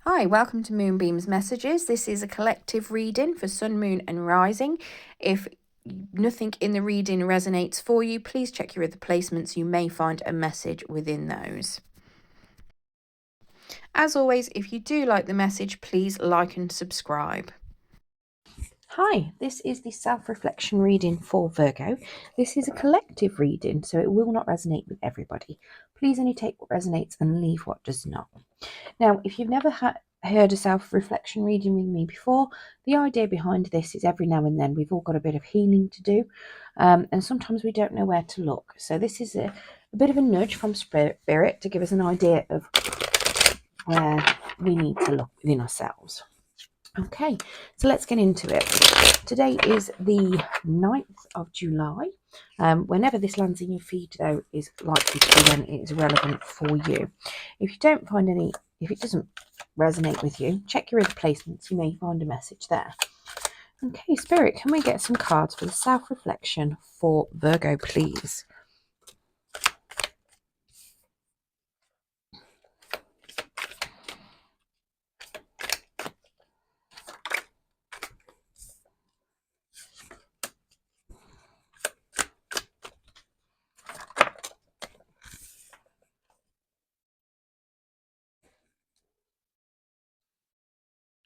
Hi, welcome to Moonbeam's Messages. This is a collective reading for Sun, Moon and Rising. If nothing in the reading resonates for you, please check your other placements. You may find a message within those. As always, if you do like the message, please like and subscribe. Hi, this is the self-reflection reading for Virgo. This is a collective reading, so it will not resonate with everybody. Please only take what resonates and leave what does not. Now, if you've never heard a self-reflection reading with me before, the idea behind this is every now and then we've all got a bit of healing to do, and sometimes we don't know where to look. So this is a bit of a nudge from Spirit to give us an idea of where we need to look within ourselves. Okay, so let's get into it. Today is the 9th of July. Whenever this lands in your feed, though, is likely to be when it is relevant for you. If you don't find any, if it doesn't resonate with you, check your other placements. You may find a message there. Okay, Spirit, can we get some cards for the self-reflection for Virgo, please?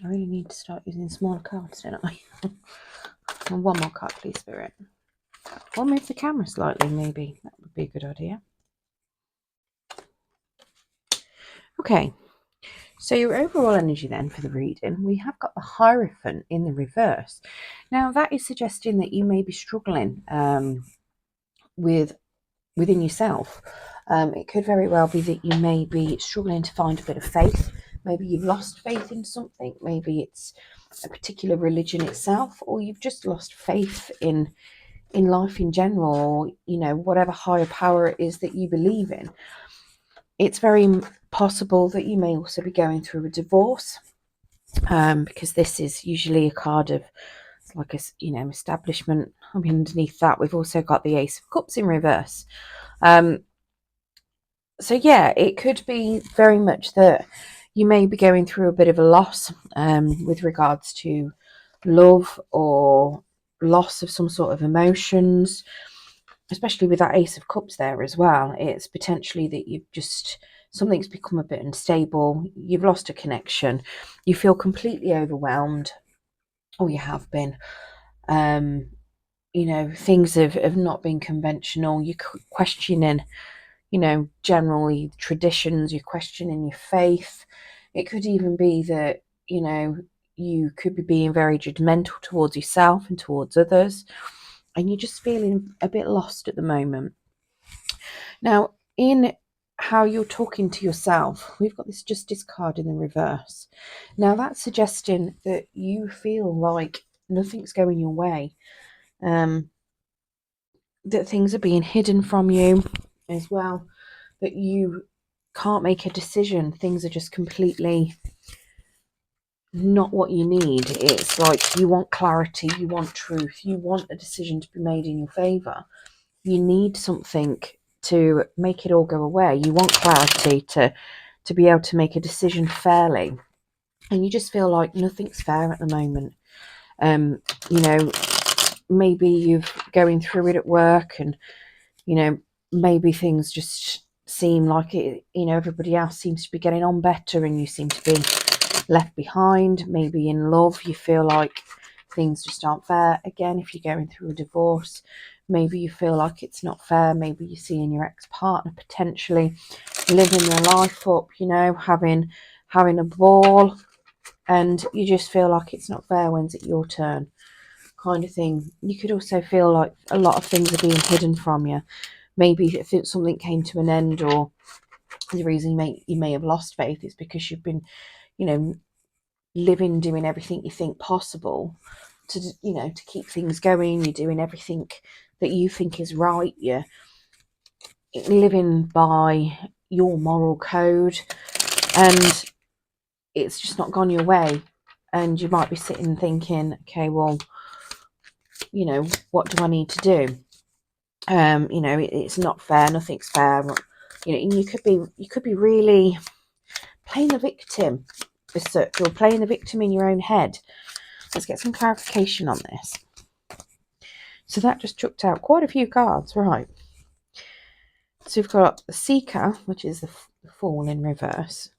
I really need to start using smaller cards, don't I? And one more card, please, Spirit. Or move the camera slightly, maybe. That would be a good idea. Okay, so your overall energy then for the reading, we have got the Hierophant in the reverse. Now, that is suggesting that you may be struggling within yourself. It could very well be that you may be struggling to find a bit of faith. Maybe you've lost faith in something. Maybe it's a particular religion itself, or you've just lost faith in life in general, or, you know, whatever higher power it is that you believe in. It's very possible that you may also be going through a divorce, because this is usually a card of like a, you know, establishment. I mean, underneath that we've also got the Ace of Cups in reverse. So yeah, it could be very much that you may be going through a bit of a loss with regards to love or loss of some sort of emotions, especially with that Ace of Cups there as well. It's potentially that you've just, something's become a bit unstable, you've lost a connection, you feel completely overwhelmed, or you have been. You know, things have not been conventional, you're questioning, you know, generally traditions, you're questioning your faith. It could even be that, you know, you could be being very judgmental towards yourself and towards others, and you're just feeling a bit lost at the moment. Now, in how you're talking to yourself, we've got this Justice card in the reverse. Now, that's suggesting that you feel like nothing's going your way, that things are being hidden from you as well, that you can't make a decision. Things are just completely not what you need. It's like you want clarity, you want truth, you want a decision to be made in your favour. You need something to make it all go away. You want clarity to be able to make a decision fairly. And you just feel like nothing's fair at the moment. You know, maybe you're going through it at work, and, you know, maybe things just seem like it, you know, everybody else seems to be getting on better and you seem to be left behind. Maybe in love you feel like things just aren't fair. Again, if you're going through a divorce, maybe you feel like it's not fair. Maybe you're seeing your ex-partner potentially living their life up, you know, having a ball, and you just feel like it's not fair. When's it your turn, kind of thing. You could also feel like a lot of things are being hidden from you. Maybe if something came to an end, or the reason you may have lost faith is because you've been, you know, living, doing everything you think possible to, you know, to keep things going. You're doing everything that you think is right. You're living by your moral code, and it's just not gone your way. And you might be sitting thinking, okay, well, you know, what do I need to do? You know, it's not fair, nothing's fair. You know, and you could be really playing the victim. as such, you're playing the victim in your own head. Let's get some clarification on this. So that just chucked out quite a few cards, right? So we've got the Seeker, which is the Fool in reverse.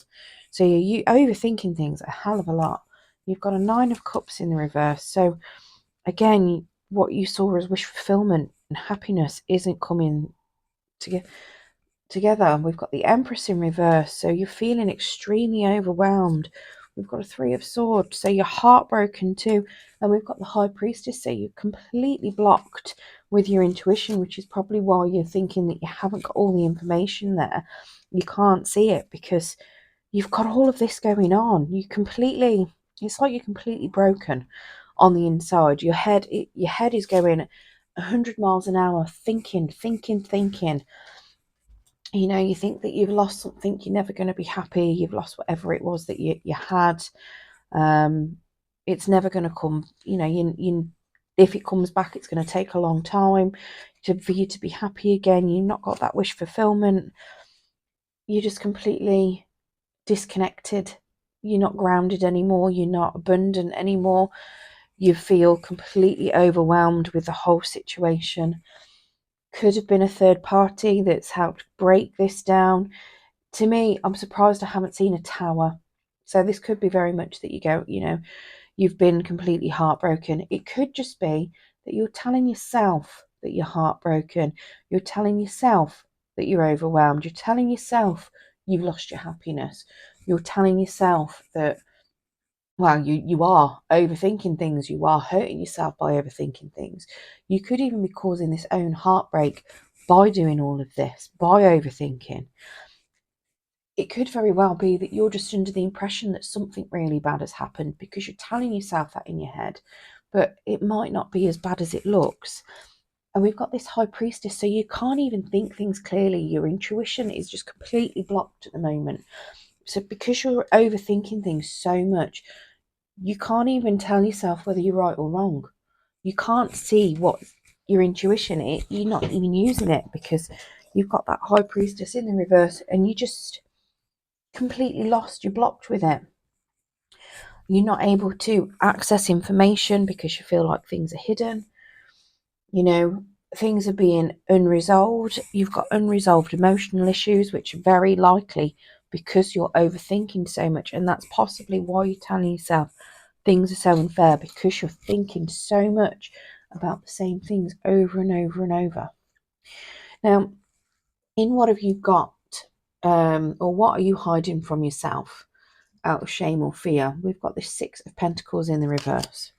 So you're overthinking things a hell of a lot. You've got a Nine of Cups in the reverse. So again, what you saw as wish fulfillment and happiness isn't coming together. We've got the Empress in reverse. So you're feeling extremely overwhelmed. We've got a Three of Swords. So you're heartbroken too. And we've got the High Priestess. So you're completely blocked with your intuition, which is probably why you're thinking that you haven't got all the information there. You can't see it because you've got all of this going on. It's like you're completely broken on the inside. Your head is going 100 miles an hour, thinking. You know, you think that you've lost something, you're never going to be happy, you've lost whatever it was that you had. It's never going to come, you know, if it comes back, it's going to take a long time for you to be happy again. You've not got that wish fulfillment. You're just completely disconnected. You're not grounded anymore. You're not abundant anymore. You feel completely overwhelmed with the whole situation. Could have been a third party that's helped break this down. To me, I'm surprised I haven't seen a tower. So this could be very much that you go, you know, you've been completely heartbroken. It could just be that you're telling yourself that you're heartbroken. You're telling yourself that you're overwhelmed. You're telling yourself you've lost your happiness. You're telling yourself that, well, you are overthinking things. You are hurting yourself by overthinking things. You could even be causing this own heartbreak by doing all of this, by overthinking. It could very well be that you're just under the impression that something really bad has happened because you're telling yourself that in your head, but it might not be as bad as it looks. And we've got this High Priestess, so you can't even think things clearly. Your intuition is just completely blocked at the moment. So because you're overthinking things so much, you can't even tell yourself whether you're right or wrong. You can't see what your intuition is. You're not even using it because you've got that High Priestess in the reverse, and you just completely lost. You're blocked with it. You're not able to access information because you feel like things are hidden. You know, things are being unresolved. You've got unresolved emotional issues, which are very likely because you're overthinking so much. And that's possibly why you're telling yourself things are so unfair, because you're thinking so much about the same things over and over and over. Now, in what have you got, or what are you hiding from yourself out of shame or fear? We've got the Six of Pentacles in the reverse.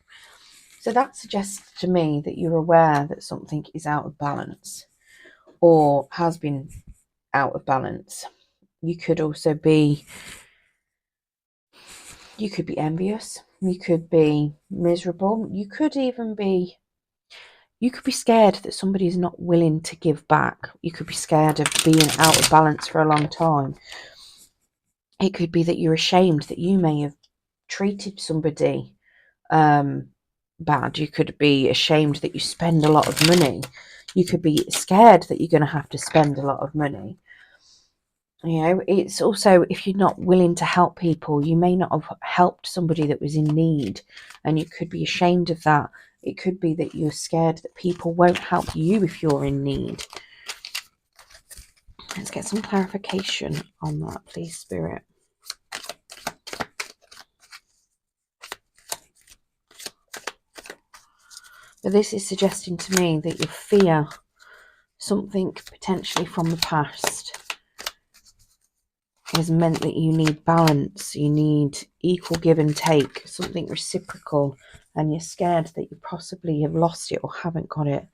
So that suggests to me that you're aware that something is out of balance or has been out of balance. You could also be, envious. You could be miserable. You could be scared that somebody is not willing to give back. You could be scared of being out of balance for a long time. It could be that you're ashamed that you may have treated somebody bad. You could be ashamed that you spend a lot of money. You could be scared that you're going to have to spend a lot of money. You know, it's also, if you're not willing to help people, you may not have helped somebody that was in need, and you could be ashamed of that. It could be that you're scared that people won't help you if you're in need. Let's get some clarification on that, please, Spirit. But this is suggesting to me that you fear something potentially from the past has meant that you need balance, you need equal give and take, something reciprocal, and you're scared that you possibly have lost it or haven't got it.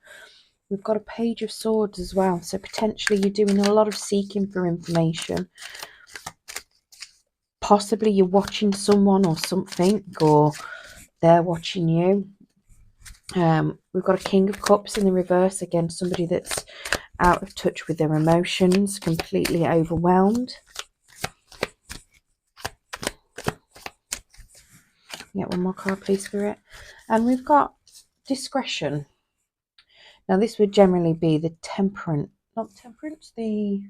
We've got a Page of Swords as well, so potentially you're doing a lot of seeking for information. Possibly you're watching someone or something, or they're watching you. We've got a King of Cups in the reverse, again, somebody that's out of touch with their emotions, completely overwhelmed. Get one more card, please, Spirit. And we've got Discretion. Now, this would generally be the Temperance, not Temperance, is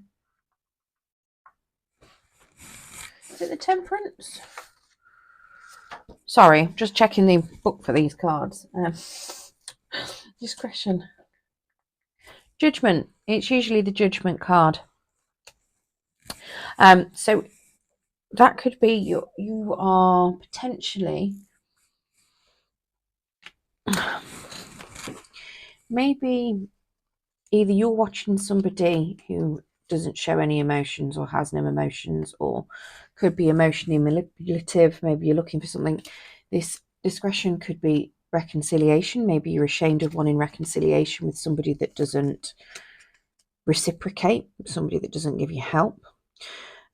it the Temperance? Sorry, just checking the book for these cards. Discretion. Judgment. It's usually the Judgment card. So that could be you are potentially maybe either you're watching somebody who doesn't show any emotions or has no emotions, or could be emotionally manipulative. Maybe you're looking for something. This discretion could be reconciliation. Maybe you're ashamed of wanting reconciliation with somebody that doesn't reciprocate, somebody that doesn't give you help.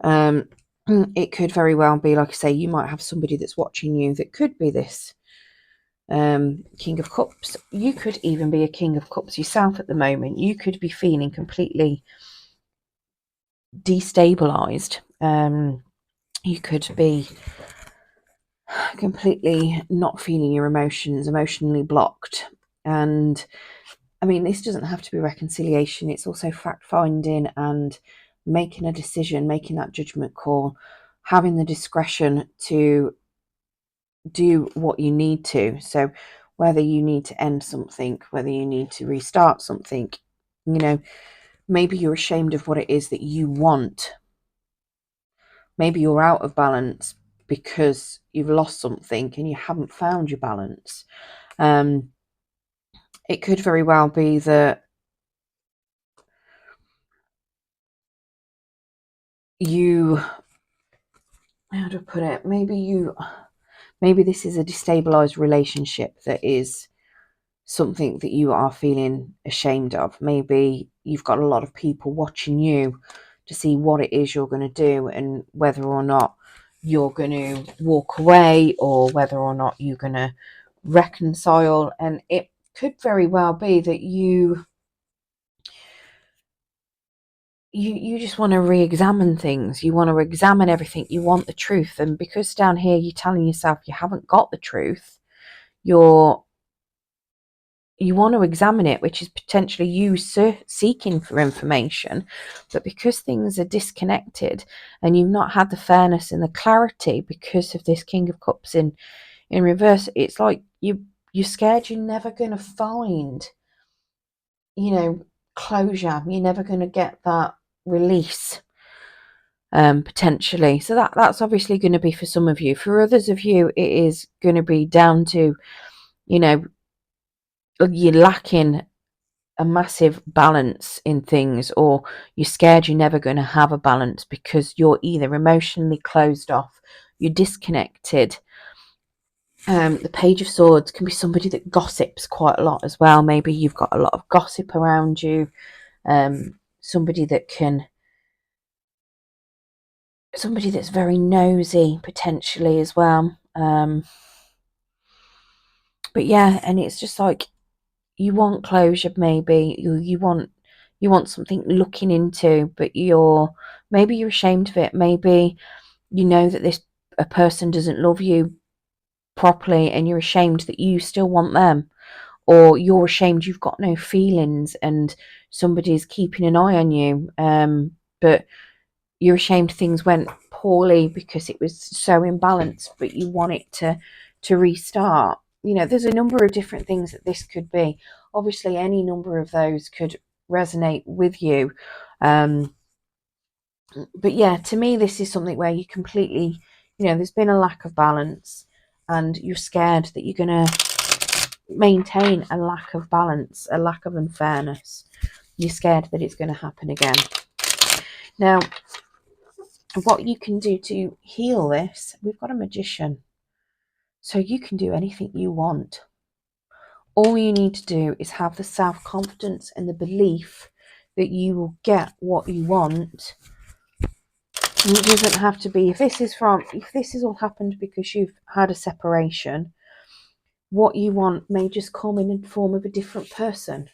It could very well be, like I say, you might have somebody that's watching you that could be this King of Cups. You could even be a King of Cups yourself at the moment. You could be feeling completely destabilized. You could be completely not feeling your emotions, emotionally blocked. And I mean, this doesn't have to be reconciliation. It's also fact finding and making a decision, making that judgment call, having the discretion to do what you need to. So whether you need to end something, whether you need to restart something, maybe you're ashamed of what it is that you want. Maybe you're out of balance because you've lost something and you haven't found your balance. It could very well be that how do I put it? Maybe this is a destabilized relationship that is something that you are feeling ashamed of. Maybe you've got a lot of people watching you to see what it is you're going to do and whether or not you're going to walk away or whether or not you're going to reconcile. And it could very well be that you just want to re-examine things. You want to examine everything. You want the truth. And because down here you're telling yourself you haven't got the truth, you want to examine it, which is potentially you seeking for information. But because things are disconnected and you've not had the fairness and the clarity because of this King of Cups in reverse, it's like you're scared you're never going to find, closure. You're never going to get that release. Potentially. So that's obviously going to be for some of you. For others of you, it is going to be down to, you're lacking a massive balance in things, or you're scared you're never going to have a balance because you're either emotionally closed off, you're disconnected. The Page of Swords can be somebody that gossips quite a lot as well. Maybe you've got a lot of gossip around you. Somebody that's very nosy potentially as well. But yeah, and it's just like you want closure. Maybe you want something looking into, but you're ashamed of it. Maybe you know that a person doesn't love you properly and you're ashamed that you still want them, or you're ashamed you've got no feelings and somebody's keeping an eye on you, but you're ashamed things went poorly because it was so imbalanced, but you want it to restart. There's a number of different things that this could be. Obviously, any number of those could resonate with you. But yeah, to me, this is something where you completely, there's been a lack of balance and you're scared that you're going to maintain a lack of balance, a lack of unfairness. You're scared that it's going to happen again. Now, what you can do to heal this, we've got a Magician. So you can do anything you want. All you need to do is have the self-confidence and the belief that you will get what you want. And it doesn't have to be, if this has all happened because you've had a separation, what you want may just come in the form of a different person.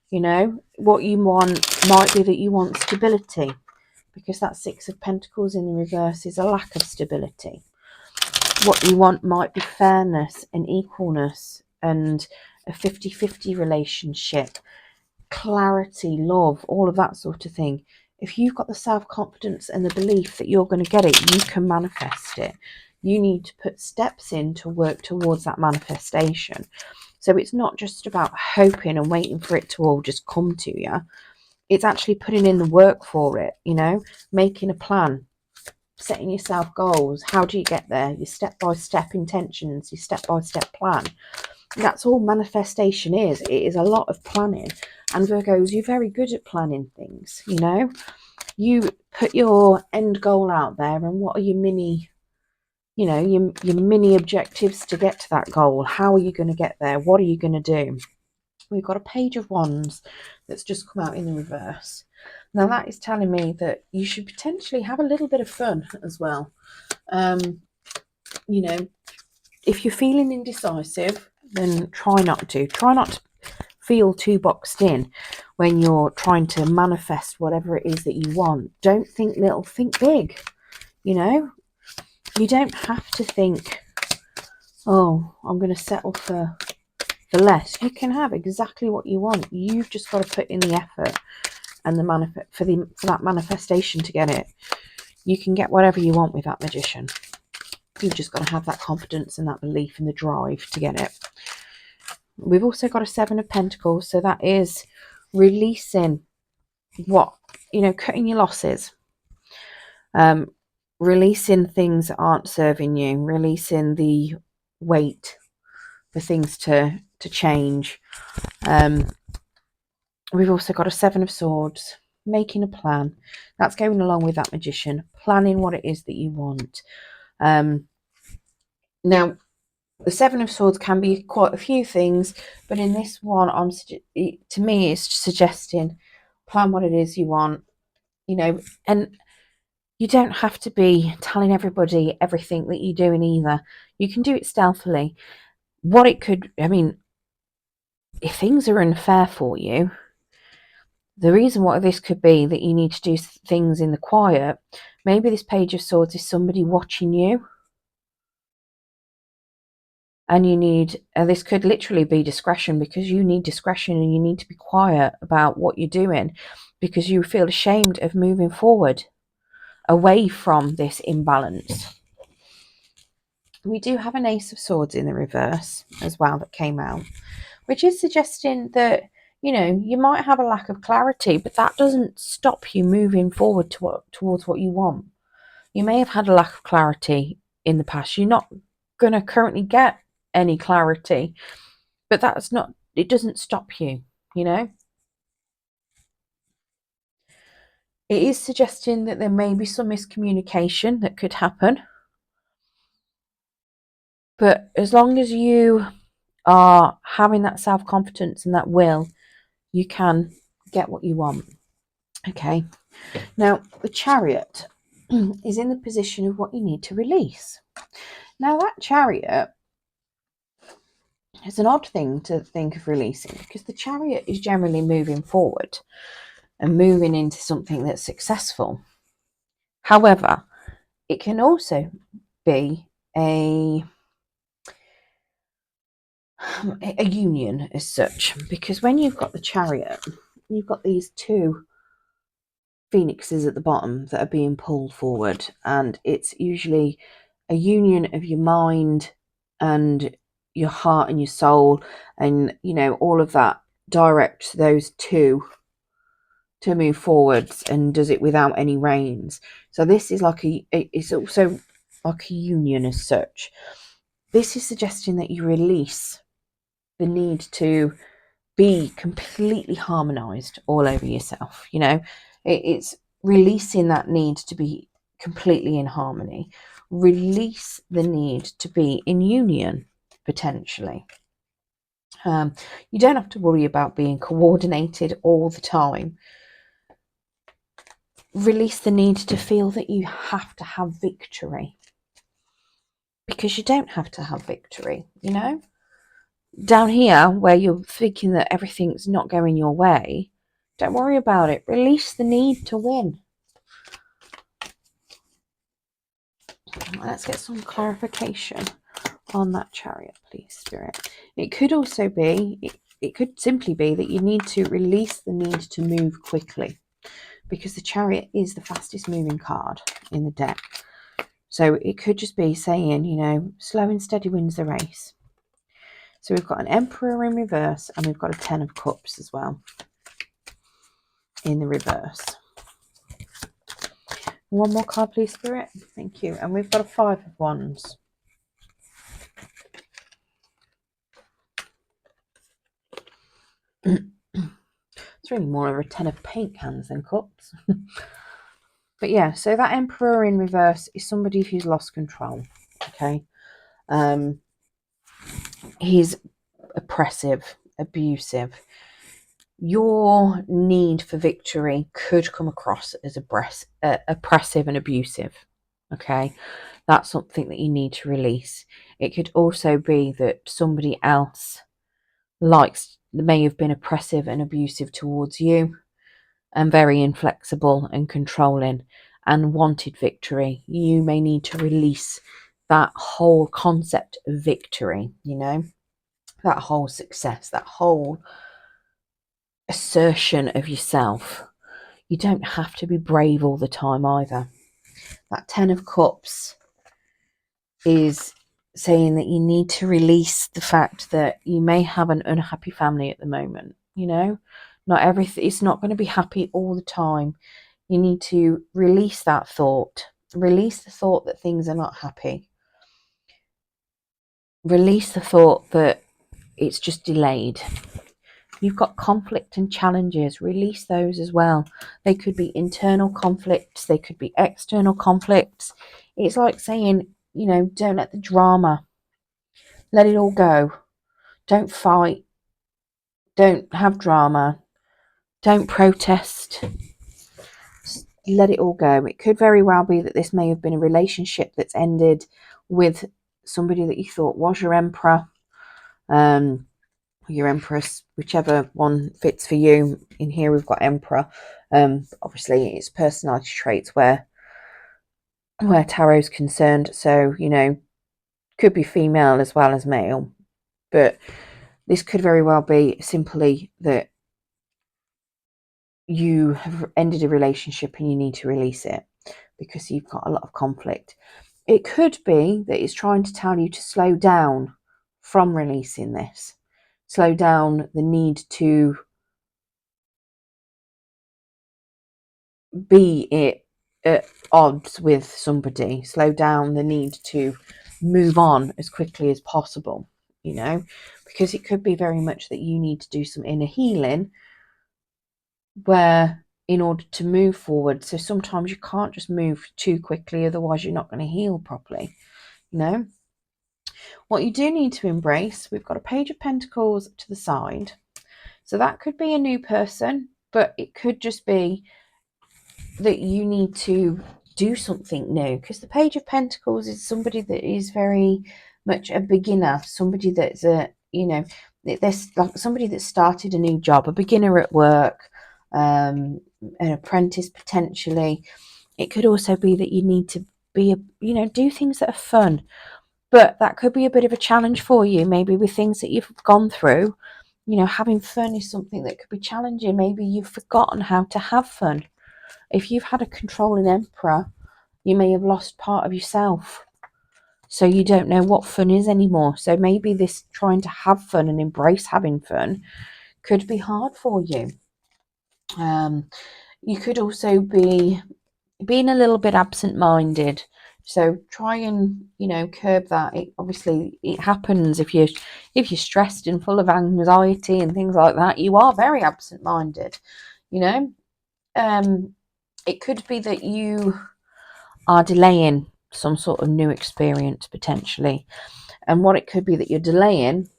What you want might be that you want stability, because that Six of Pentacles in the reverse is a lack of stability. What you want might be fairness and equalness and a 50-50 relationship, clarity, love, all of that sort of thing. If you've got the self-confidence and the belief that you're going to get it, you can manifest it. You need to put steps in to work towards that manifestation. So it's not just about hoping and waiting for it to all just come to you. It's actually putting in the work for it, you know, making a plan, setting yourself goals. How do you get there? Your step-by-step intentions, your step-by-step plan. That's all manifestation is. It is a lot of planning. And Virgos, you're very good at planning things, you know. You put your end goal out there, and what are your mini, you know, your mini objectives to get to that goal? How are you going to get there? What are you going to do? We've got a Page of Wands that's just come out in the reverse. Now that is telling me that you should potentially have a little bit of fun as well. You know, if you're feeling indecisive, then try not to feel too boxed in when you're trying to manifest whatever it is that you want. Don't think little, think big. You know, you don't have to think, oh, I'm going to settle for less. You can have exactly what you want. You've just got to put in the effort and the for that manifestation to get it. You can get whatever you want with that Magician. You've just got to have that confidence and that belief and the drive to get it. We've also got a Seven of Pentacles, so that is releasing what, you know, cutting your losses, releasing things that aren't serving you, releasing the weight for things to change. We've also got a Seven of Swords, making a plan. That's going along with that Magician, planning what it is that you want. Now, the Seven of Swords can be quite a few things, but in this one, to me, it's suggesting plan what it is you want, you know, and you don't have to be telling everybody everything that you're doing either. You can do it stealthily. What it could, I mean, if things are unfair for you, the reason why this could be that you need to do things in the quiet, maybe this Page of Swords is somebody watching you. And you need, this could literally be discretion, because you need discretion and you need to be quiet about what you're doing because you feel ashamed of moving forward away from this imbalance. We do have an Ace of Swords in the reverse as well that came out, which is suggesting that, you know, you might have a lack of clarity, but that doesn't stop you moving forward towards what you want. You may have had a lack of clarity in the past. You're not going to currently get any clarity, but that's not, it doesn't stop you, you know. It is suggesting that there may be some miscommunication that could happen, but as long as you are having that self-confidence and that will, you can get what you want. Okay, now the Chariot is in the position of what you need to release. Now that Chariot, it's an odd thing to think of releasing, because the Chariot is generally moving forward and moving into something that's successful. However, it can also be a union as such, because when you've got the Chariot, you've got these two phoenixes at the bottom that are being pulled forward, and it's usually a union of your mind and your heart and your soul, and you know, all of that directs those two to move forwards, and does it without any reins. So this is like it's also like a union as such. This is suggesting that you release the need to be completely harmonized all over yourself. You know, it's releasing that need to be completely in harmony. Release the need to be in union, potentially. You don't have to worry about being coordinated all the time. Release the need to feel that you have to have victory, because you don't have to have victory, you know. Down here, where you're thinking that everything's not going your way, don't worry about it. Release the need to win. Let's get some clarification on that Chariot, please, Spirit. It could also be, it could simply be that you need to release the need to move quickly, because the Chariot is the fastest moving card in the deck. So it could just be saying, you know, slow and steady wins the race. So we've got an Emperor in reverse, and we've got a Ten of Cups as well in the reverse. One more card, please, Spirit. Thank you. And we've got a Five of Wands. It's really more of a Ten of Pentacles than Cups. But yeah, so that Emperor in reverse is somebody who's lost control. Okay. He's oppressive, abusive. Your need for victory could come across as oppressive and abusive. Okay. That's something that you need to release. It could also be that somebody else may have been oppressive and abusive towards you, and very inflexible and controlling, and wanted victory. You may need to release that whole concept of victory, you know, that whole success, that whole assertion of yourself. You don't have to be brave all the time either. That Ten of Cups is saying that you need to release the fact that you may have an unhappy family at the moment. You know, not everything, it's not going to be happy all the time. You need to release that thought. Release the thought that things are not happy. Release the thought that it's just delayed. You've got conflict and challenges. Release those as well. They could be internal conflicts. They could be external conflicts. It's like saying, you know, don't let the drama. Let it all go. Don't fight. Don't have drama. Don't protest. Just let it all go. It could very well be that this may have been a relationship that's ended with somebody that you thought was your emperor, your empress, whichever one fits for you. In here we've got emperor. Obviously it's personality traits where tarot's concerned, so you know, could be female as well as male, but this could very well be simply that you have ended a relationship and you need to release it because you've got a lot of conflict. It could be that it's trying to tell you to slow down from releasing this. Slow down the need to be at odds with somebody. Slow down the need to move on as quickly as possible, you know, because it could be very much that you need to do some inner healing where in order to move forward. So sometimes you can't just move too quickly, otherwise you're not going to heal properly, you know. What you do need to embrace, we've got a Page of Pentacles to the side. So that could be a new person, but it could just be that you need to do something new, because the Page of Pentacles is somebody that is very much a beginner, somebody that's a, you know, there's like somebody that started a new job, a beginner at work, an apprentice potentially. It could also be that you need to be you know, do things that are fun, but that could be a bit of a challenge for you, maybe with things that you've gone through. You know, having fun is something that could be challenging. Maybe you've forgotten how to have fun. If you've had a controlling emperor, you may have lost part of yourself. So you don't know what fun is anymore. So maybe this trying to have fun and embrace having fun could be hard for you. You could also be being a little bit absent-minded. So try and, you know, curb that. Obviously it happens if you're stressed and full of anxiety and things like that. You are very absent-minded, you know. It could be that you are delaying some sort of new experience potentially. And what it could be that you're delaying,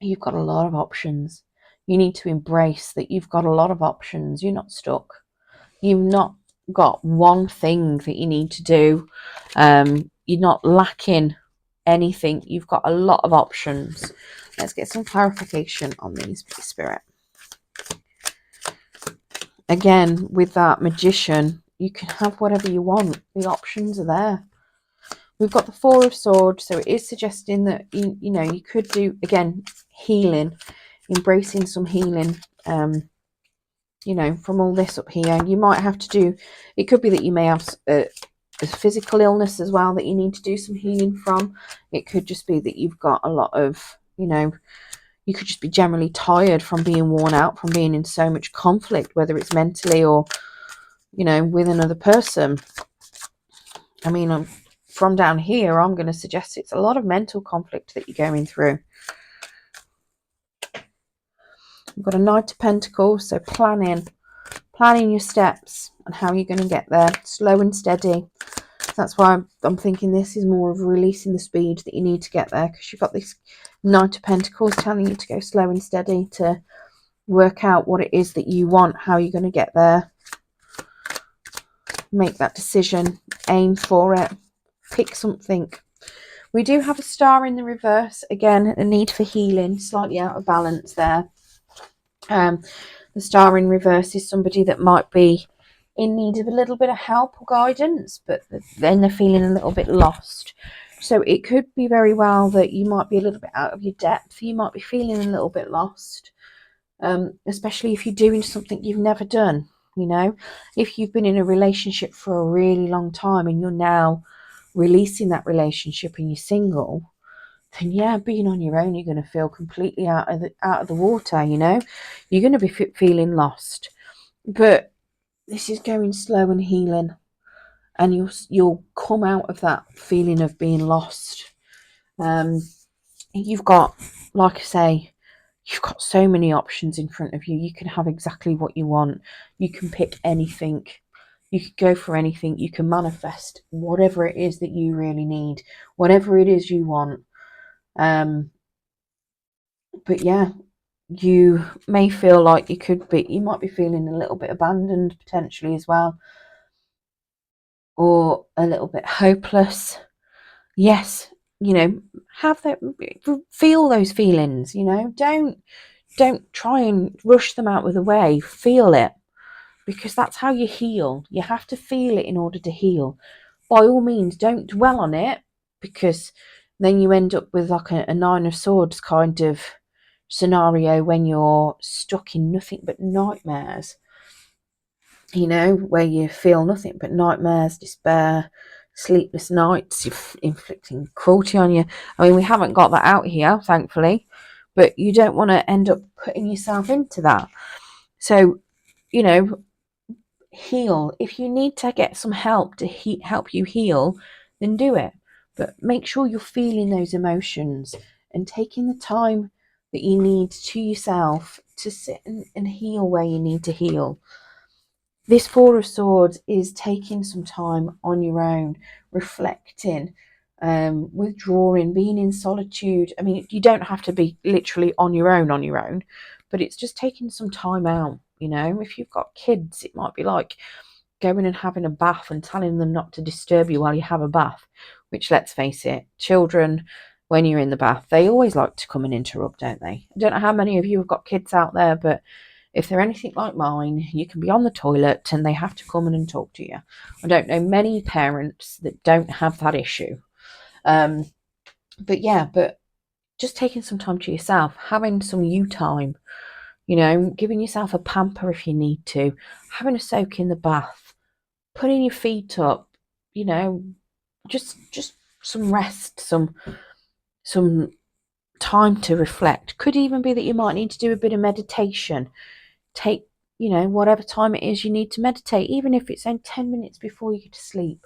you've got a lot of options. You need to embrace that you've got a lot of options. You're not stuck. You've not got one thing that you need to do. You're not lacking anything. You've got a lot of options. Let's get some clarification on these, please, Spirit. Again, with that Magician, you can have whatever you want. The options are there. We've got the Four of Swords, so it is suggesting that you know, you could do, again, healing, embracing some healing. You know, from all this up here, you might have to do. It could be that you may have There's physical illness as well that you need to do some healing from. It could just be that you've got a lot of, you could just be generally tired from being worn out, from being in so much conflict, whether it's mentally or, with another person. I mean, from down here, I'm going to suggest it's a lot of mental conflict that you're going through. We've got a Knight of Pentacles, so planning your steps and how you're going to get there, slow and steady. That's why I'm thinking this is more of releasing the speed that you need to get there, because you've got this Knight of Pentacles telling you to go slow and steady, to work out what it is that you want, how you're going to get there. Make that decision, aim for it, pick something. We do have a Star in the reverse. Again, a need for healing, slightly out of balance there. The Star in reverse is somebody that might be in need of a little bit of help or guidance, but then they're feeling a little bit lost. So it could be very well that you might be a little bit out of your depth. You might be feeling a little bit lost, especially if you're doing something you've never done. If you've been in a relationship for a really long time and you're now releasing that relationship and you're single, then yeah, being on your own, you're going to feel completely out of the water. You're going to be feeling lost. But this is going slow and healing, and you'll come out of that feeling of being lost. You've got, like I say, you've got so many options in front of you. You can have exactly what you want. You can pick anything. You can go for anything. You can manifest whatever it is that you really need, whatever it is you want. But yeah, you may feel like you might be feeling a little bit abandoned potentially as well, or a little bit hopeless. Yes, have that, feel those feelings. Don't try and rush them out of the way. Feel it, because that's how you heal. You have to feel it in order to heal. By all means, don't dwell on it, because then you end up with like a Nine of Swords kind of scenario when you're stuck in nothing but nightmares, where you feel nothing but nightmares, despair, sleepless nights, inflicting cruelty on you. I mean, we haven't got that out here, thankfully, but you don't want to end up putting yourself into that. So, heal. If you need to get some help to help you heal, then do it. But make sure you're feeling those emotions and taking the time that you need to yourself to sit and heal where you need to heal. This Four of Swords is taking some time on your own, reflecting, withdrawing, being in solitude. I mean, you don't have to be literally on your own, but it's just taking some time out. If you've got kids, it might be like going and having a bath and telling them not to disturb you while you have a bath, which, let's face it, children, when you're in the bath, they always like to come and interrupt, don't they? I don't know how many of you have got kids out there, but if they're anything like mine, you can be on the toilet and they have to come in and talk to you. I don't know many parents that don't have that issue. But just taking some time to yourself, having some you time, giving yourself a pamper if you need to, having a soak in the bath, putting your feet up, just some rest, some time to reflect. Could even be that you might need to do a bit of meditation. Take, whatever time it is you need to meditate, even if it's 10 minutes before you go to sleep.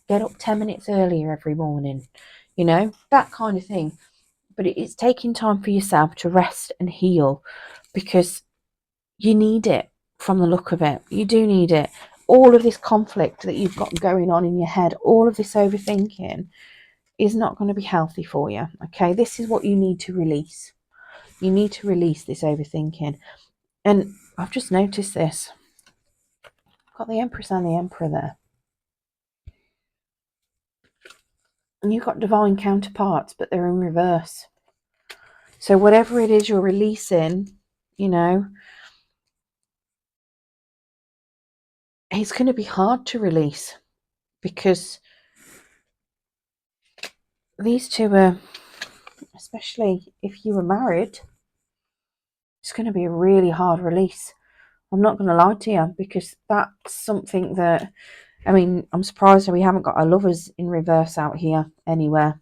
Get up 10 minutes earlier every morning, that kind of thing. But it's taking time for yourself to rest and heal, because you need it. From the look of it, you do need it. All of this conflict that you've got going on in your head, all of this overthinking, is not going to be healthy for you. Okay, this is what you need to release. You need to release this overthinking. And I've just noticed this. I've got the Empress and the Emperor there. And you've got divine counterparts, but they're in reverse. So whatever it is you're releasing, it's going to be hard to release, because these two are, especially if you were married, it's going to be a really hard release. I'm not going to lie to you, because that's something that I mean, I'm surprised that we haven't got our lovers in reverse out here anywhere.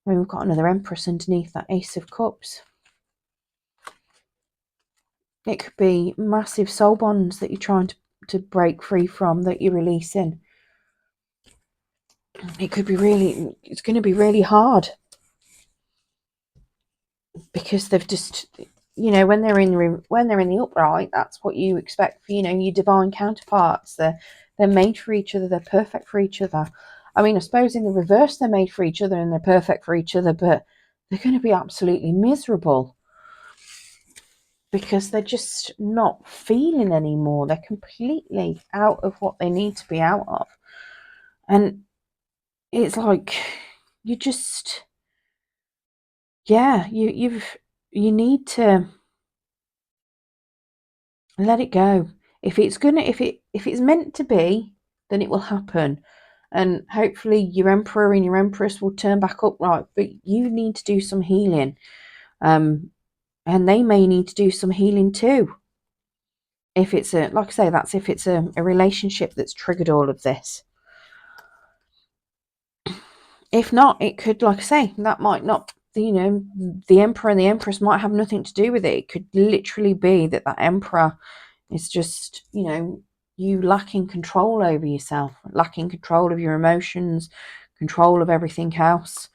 I mean, we've got another Empress underneath that Ace of Cups. It could be massive soul bonds that you're trying to break free from, that you're releasing. It could be really, it's going to be really hard. Because they've just, you know, when they're in the upright, that's what you expect for, you know, your divine counterparts. They're made for each other. They're perfect for each other. I mean, I suppose in the reverse, they're made for each other and they're perfect for each other, but they're going to be absolutely miserable because they're just not feeling anymore. They're completely out of what they need to be out of. And it's like, you just, yeah, you need to let it go. If it's meant to be, then it will happen. And hopefully your emperor and your empress will turn back upright. But you need to do some healing. And they may need to do some healing too. If it's like I say, that's if it's a relationship that's triggered all of this. If not, it could, like I say, that might not, you know, the emperor and the empress might have nothing to do with it. It could literally be that emperor is just, you know, you lacking control over yourself, lacking control of your emotions, control of everything else.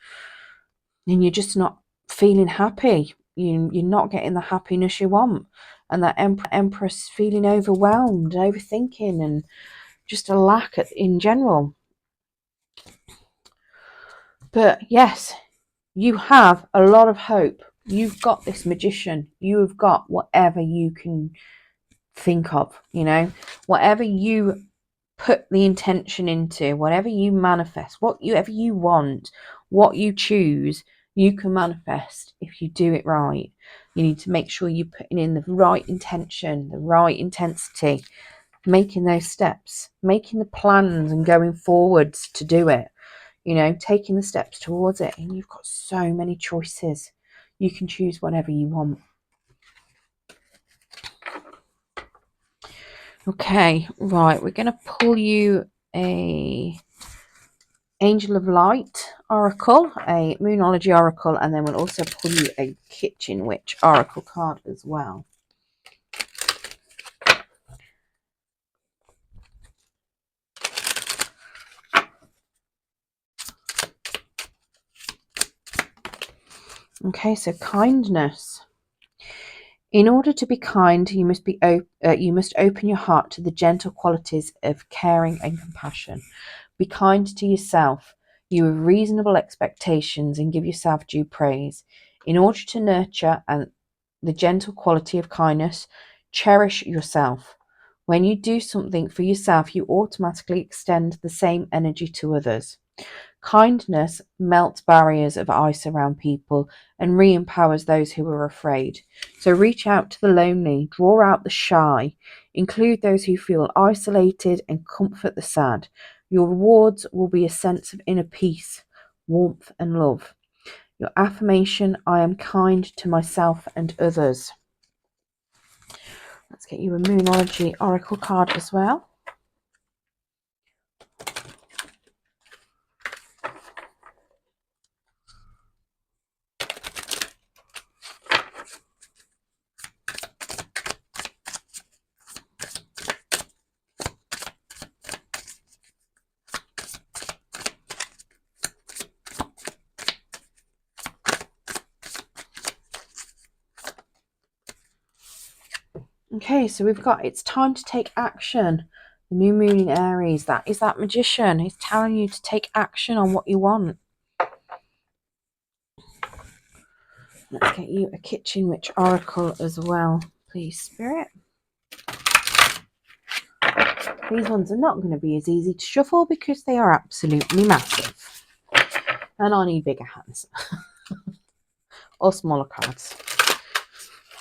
And you're just not feeling happy. You're not getting the happiness you want. And that empress feeling overwhelmed, overthinking, and just a lack in general. But yes, you have a lot of hope. You've got this magician. You have got whatever you can think of, you know, whatever you put the intention into, whatever you manifest, whatever you want, what you choose, you can manifest if you do it right. You need to make sure you're putting in the right intention, the right intensity, making those steps, making the plans and going forwards to do it, you know, taking the steps towards it. And you've got so many choices. You can choose whatever you want. Okay, right, we're going to pull you a Angel of Light Oracle, a Moonology Oracle, and then we'll also pull you a Kitchen Witch Oracle card as well. Okay, so kindness. In order to be kind, you must open your heart to the gentle qualities of caring and compassion. Be kind to yourself. You have reasonable expectations and give yourself due praise. In order to nurture the gentle quality of kindness, cherish yourself. When you do something for yourself, you automatically extend the same energy to others. Kindness melts barriers of ice around people and re-empowers those who are afraid. So reach out to the lonely, draw out the shy, include those who feel isolated, and comfort the sad. Your rewards will be a sense of inner peace, warmth, and love. Your affirmation: I am kind to myself and others. Let's get you a Moonology Oracle card as well. Okay, so we've got it's time to take action. The new moon in Aries, that is that magician. He's telling you to take action on what you want. Let's get you a Kitchen Witch Oracle as well, please, Spirit. These ones are not going to be as easy to shuffle because they are absolutely massive. And I need bigger hands. Or smaller cards.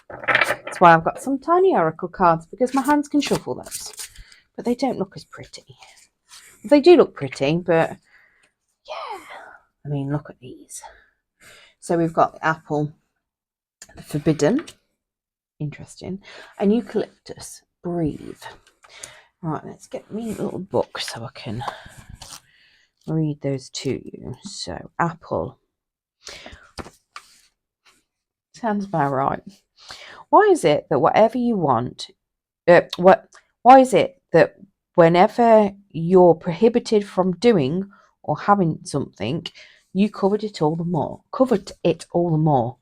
That's why I've got some tiny oracle cards, because my hands can shuffle those. But they don't look as pretty. They do look pretty, but yeah. I mean, look at these. So we've got the apple, the forbidden, interesting, and eucalyptus, breathe. Right, let's get me a little book so I can read those to you. So, apple. Sounds about right. Why is it that whatever you want, why is it that whenever you're prohibited from doing or having something, you covered it all the more?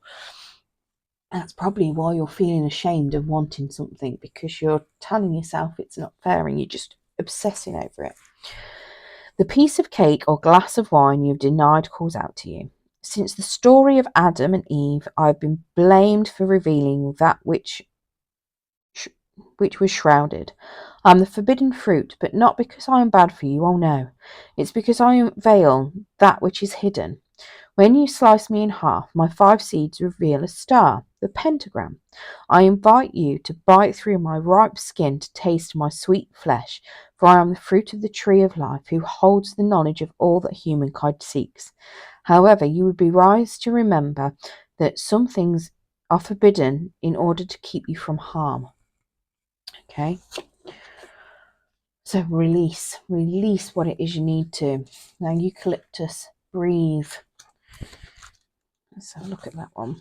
That's probably why you're feeling ashamed of wanting something, because you're telling yourself it's not fair and you're just obsessing over it. The piece of cake or glass of wine you've denied calls out to you. Since the story of Adam and Eve, I've been blamed for revealing that which was shrouded. I am the forbidden fruit, but not because I am bad for you, oh no. It's because I unveil that which is hidden. When you slice me in half, my 5 seeds reveal a star, the pentagram. I invite you to bite through my ripe skin to taste my sweet flesh, for I am the fruit of the tree of life, who holds the knowledge of all that humankind seeks. However, you would be wise to remember that some things are forbidden in order to keep you from harm. Okay? So release what it is you need to. Now, eucalyptus, breathe. Let's have a look at that one.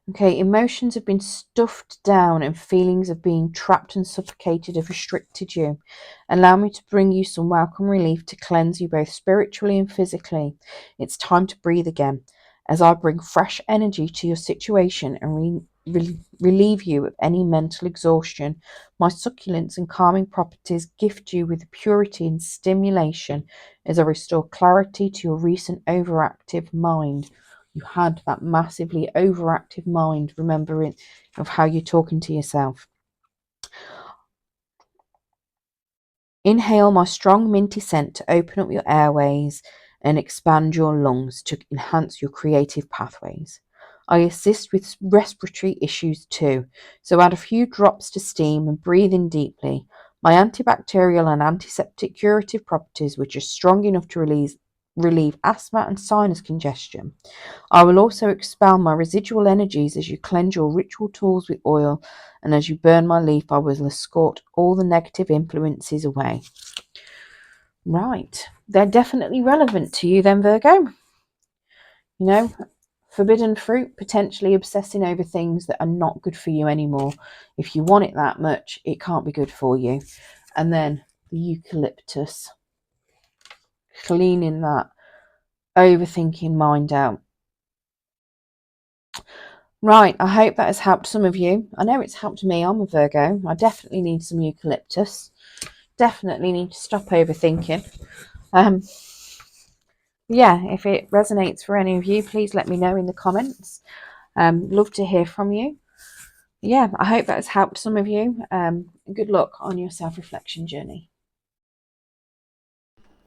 Okay, emotions have been stuffed down and feelings of being trapped and suffocated have restricted you. Allow me to bring you some welcome relief to cleanse you both spiritually and physically. It's time to breathe again, as I bring fresh energy to your situation and relieve you of any mental exhaustion. My succulents and calming properties gift you with purity and stimulation as I restore clarity to your recent overactive mind. You had that massively overactive mind, remembering of how you're talking to yourself. Inhale my strong minty scent to open up your airways and expand your lungs to enhance your creative pathways. I assist with respiratory issues too, so add a few drops to steam and breathe in deeply. My antibacterial and antiseptic curative properties, which are strong enough to relieve asthma and sinus congestion. I will also expel my residual energies as you cleanse your ritual tools with oil, and as you burn my leaf, I will escort all the negative influences away. Right, they're definitely relevant to you then, Virgo. You know, forbidden fruit, potentially obsessing over things that are not good for you anymore. If you want it that much, it can't be good for you. And then the eucalyptus, cleaning that overthinking mind out. Right, I hope that has helped some of you. I know it's helped me. I'm a Virgo. I definitely need some eucalyptus. Definitely need to stop overthinking. Yeah, if it resonates for any of you, please let me know in the comments. Love to hear from you. Yeah, I hope that has helped some of you. Good luck on your self-reflection journey.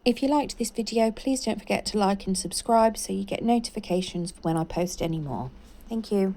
If you liked this video, please don't forget to like and subscribe so you get notifications when I post any more. Thank you.